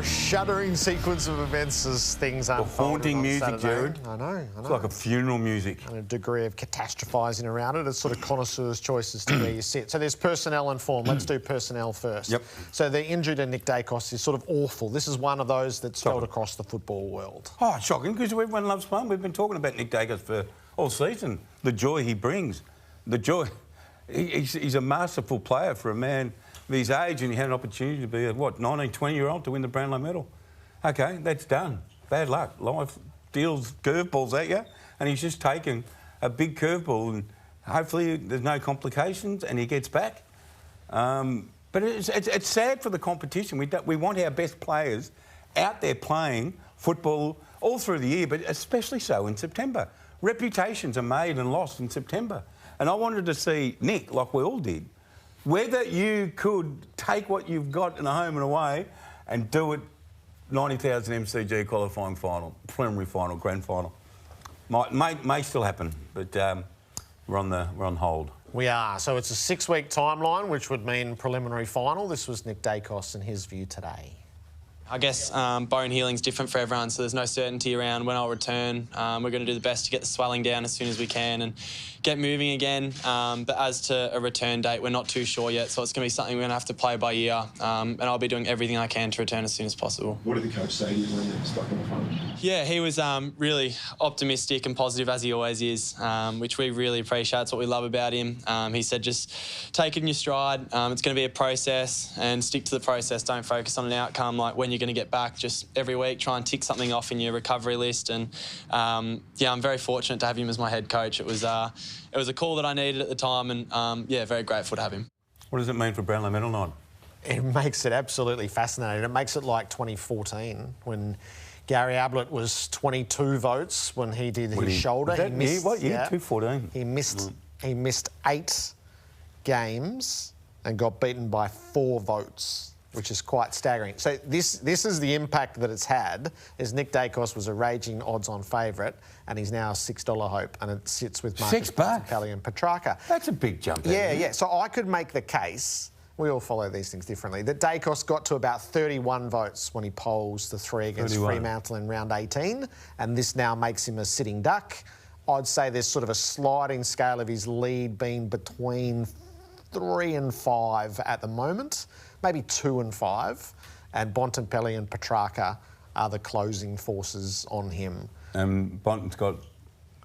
a shuddering sequence of events as things unfold. Haunting music, Jared. I know. It's like a funeral music. And a degree of catastrophising around it. It's sort of connoisseurs' choices to where you sit. So there's personnel and form. Let's do personnel first. Yep. So the injury to Nick Daicos is sort of awful. This is one of those that's felt across the football world. Oh, shocking, because everyone loves fun. We've been talking about Nick Daicos for all season. The joy he brings. The joy. He's a masterful player for a man of his age, and he had an opportunity to be a, 19, 20-year-old to win the Brownlow medal. OK, that's done. Bad luck. Life deals curveballs at you, and he's just taken a big curveball, and hopefully there's no complications and he gets back. But it's sad for the competition. We want our best players out there playing football all through the year, but especially so in September. Reputations are made and lost in September. And I wanted to see Nick, like we all did, whether you could take what you've got in a home and away and do it 90,000 MCG qualifying final, preliminary final, grand final. May still happen, but we're on hold. We are. So it's a 6-week timeline, which would mean preliminary final. This was Nick Daicos and his view today. I guess bone healing's different for everyone, so there's no certainty around when I'll return. We're going to do the best to get the swelling down as soon as we can and get moving again. But as to a return date, we're not too sure yet, so it's going to be something we're going to have to play by ear. And I'll be doing everything I can to return as soon as possible. What did the coach say to you when you were stuck in the front? Yeah, he was really optimistic and positive, as he always is, which we really appreciate. It's what we love about him. He said just take it in your stride. It's going to be a process, and stick to the process. Don't focus on an outcome like when you're going to get back. Just every week try and tick something off in your recovery list. And yeah, I'm very fortunate to have him as my head coach. It was a call that I needed at the time, and yeah, very grateful to have him. What does it mean for Brownlow medal night? It makes it absolutely fascinating. It makes it like 2014 when Gary Ablett was 22 votes when he did his shoulder. He missed, what year? 2014. He missed 8 games and got beaten by 4 votes, which is quite staggering. So this is the impact that it's had, is Nick Daicos was a raging odds-on favourite, and he's now a $6 hope, and it sits with Magpies and Petrarca. That's a big jump. Yeah. So I could make the case, we all follow these things differently, that Daicos got to about 31 votes when he polls the 3 against Fremantle in round 18, and this now makes him a sitting duck. I'd say there's sort of a sliding scale of his lead being between 3 and 5 at the moment, maybe 2 and 5, and Bontempelli and Petrarca are the closing forces on him. Bonten's got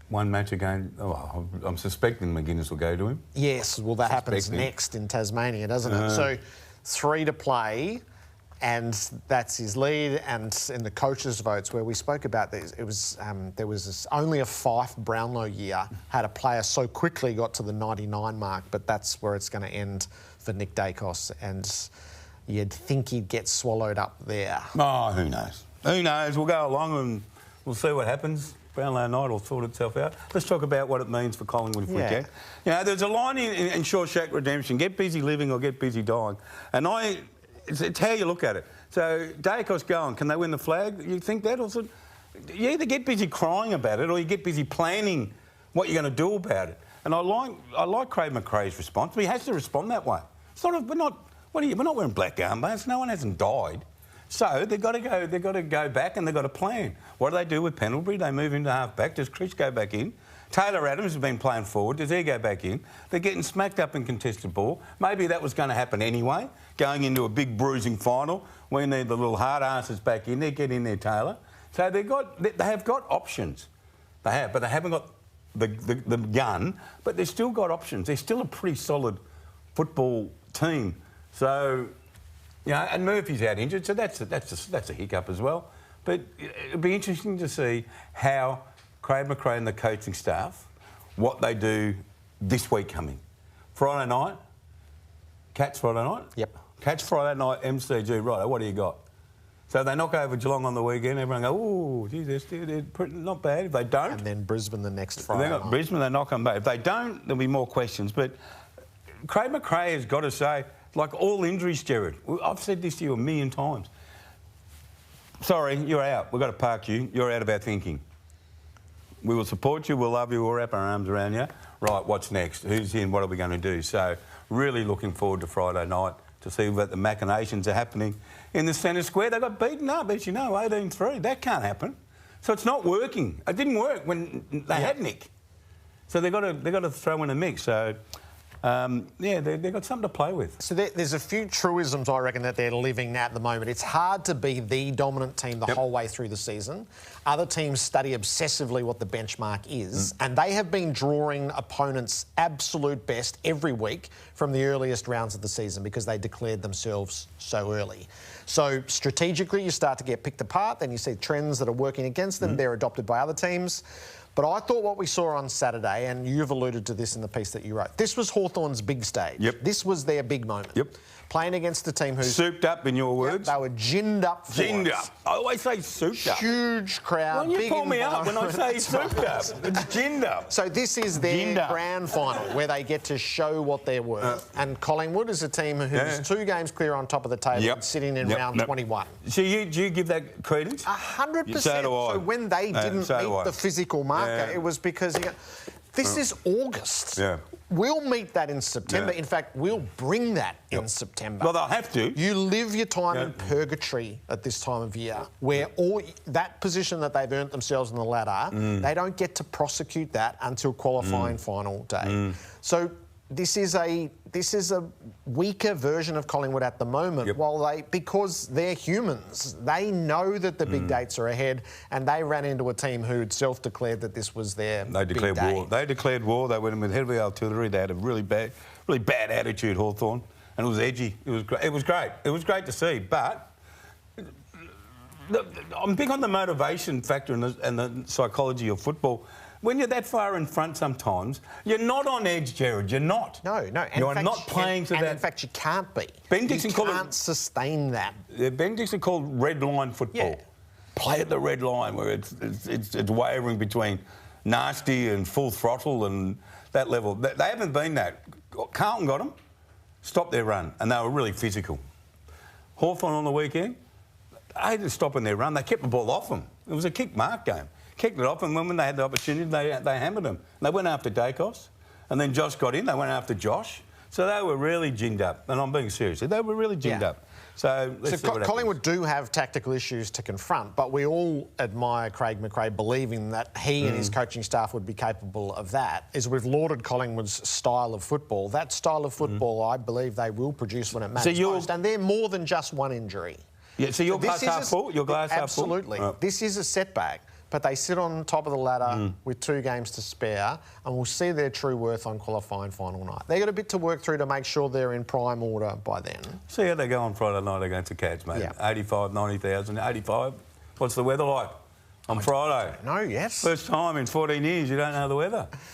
1 match again. Oh, I'm suspecting McGuinness will go to him. Yes, well, that happens next in Tasmania, doesn't it? So 3 to play, and that's his lead. And in the coaches' votes, where we spoke about this, it was there was only a Fife Brownlow year had a player so quickly got to the 99 mark, but that's where it's going to end for Nick Daicos, and you'd think he'd get swallowed up there. Oh, who knows? Who knows? We'll go along and we'll see what happens. Brownlow night will sort itself out. Let's talk about what it means for Collingwood if we can. You know, there's a line in Shawshank Redemption, get busy living or get busy dying. And it's how you look at it. So Daicos going, can they win the flag? You think that? Or you either get busy crying about it or you get busy planning what you're going to do about it. And I like Craig McRae's response, but he has to respond that way. It's not, we're not wearing black armbands. No one hasn't died. So they've got to go back and they've got to plan. What do they do with Pendlebury? They move him to half-back. Does Chris go back in? Taylor Adams has been playing forward. Does he go back in? They're getting smacked up in contested ball. Maybe that was going to happen anyway, going into a big bruising final when the little hard asses back in there. Get in there, Taylor. So they have got options. They have, but they haven't got the gun. But they've still got options. They're still a pretty solid football team. So. You know, and Murphy's out injured, so that's a hiccup as well. But it'll be interesting to see how Craig McRae and the coaching staff, what they do this week coming. Friday night, Cats Friday night? Yep. Cats Friday night, MCG, right, what do you got? So they knock over Geelong on the weekend, everyone go, oh, geez, they're pretty, not bad. If they don't... And then Brisbane the next Friday night. Brisbane, they knock them back. If they don't, there'll be more questions. But Craig McRae has got to say... Like all injuries, Jared. I've said this to you a million times. Sorry, you're out. We've got to park you. You're out of our thinking. We will support you. We'll love you. We'll wrap our arms around you. Right, what's next? Who's in? What are we going to do? So really looking forward to Friday night to see what the machinations are happening in the centre square. They got beaten up, as you know, 18-3. That can't happen. So it's not working. It didn't work when they had Nick. So they've got to throw in a mix. So, they've got something to play with. So there's a few truisms, I reckon, that they're living at the moment. It's hard to be the dominant team the whole way through the season. Other teams study obsessively what the benchmark is, and they have been drawing opponents' absolute best every week from the earliest rounds of the season because they declared themselves so early. So strategically, you start to get picked apart, then you see trends that are working against them. They're adopted by other teams. But I thought what we saw on Saturday, and you've alluded to this in the piece that you wrote, this was Hawthorn's big stage. This was their big moment. Playing against the team who's... Souped up, in your words. They were ginned up for Ginned up. I always say souped up. Huge crowd, When you pull me up when I say souped up, it's ginned up. So this is their grand final where they get to show what they're worth. And Collingwood is a team who's 2 games clear on top of the table and sitting in round 21. So do you give that credence? 100%. So do I. So when they didn't meet the physical marker, it was because... This is August. We'll meet that in September. In fact, we'll bring that in September. Well, they'll have to. You live your time in purgatory at this time of year, where all that position that they've earned themselves on the ladder, they don't get to prosecute that until qualifying final day. So this is a weaker version of Collingwood at the moment. Because they're humans, they know that the big dates are ahead, and they ran into a team who'd self-declared that this was their big day. War. They declared war. They went in with heavy artillery. They had a really bad attitude, Hawthorn, and it was edgy. It was great. It was great. It was great to see. But I'm big on the motivation factor and the psychology of football. When you're that far in front sometimes, you're not on edge, Jared. You're not. No. You're not playing to that. And in fact, you can't be. Ben Dixon can't sustain that. Ben Dixon called red line football. Play at the red line where it's wavering between nasty and full throttle and that level. They haven't been that. Carlton got them, stopped their run, and they were really physical. Hawthorn on the weekend, they didn't stop in their run. They kept the ball off them. It was a kick-mark game. Kicked it off, and when they had the opportunity, they hammered them. They went after Daicos, and then Josh got in. They went after Josh. So they were really ginned up, and I'm being serious. They were really ginned up. So Collingwood do have tactical issues to confront, but we all admire Craig McRae believing that he and his coaching staff would be capable of that. Is we've lauded Collingwood's style of football. That style of football, I believe they will produce when it matters most, and they're more than just one injury. Yeah, so your glass half full? Your glass half full? Absolutely. This is a setback. But they sit on top of the ladder with 2 games to spare, and we'll see their true worth on qualifying final night. They've got a bit to work through to make sure they're in prime order by then. See how they go on Friday night against the Cats, mate. 85, 90,000, 85. What's the weather like on Friday? No, yes. First time in 14 years you don't know the weather.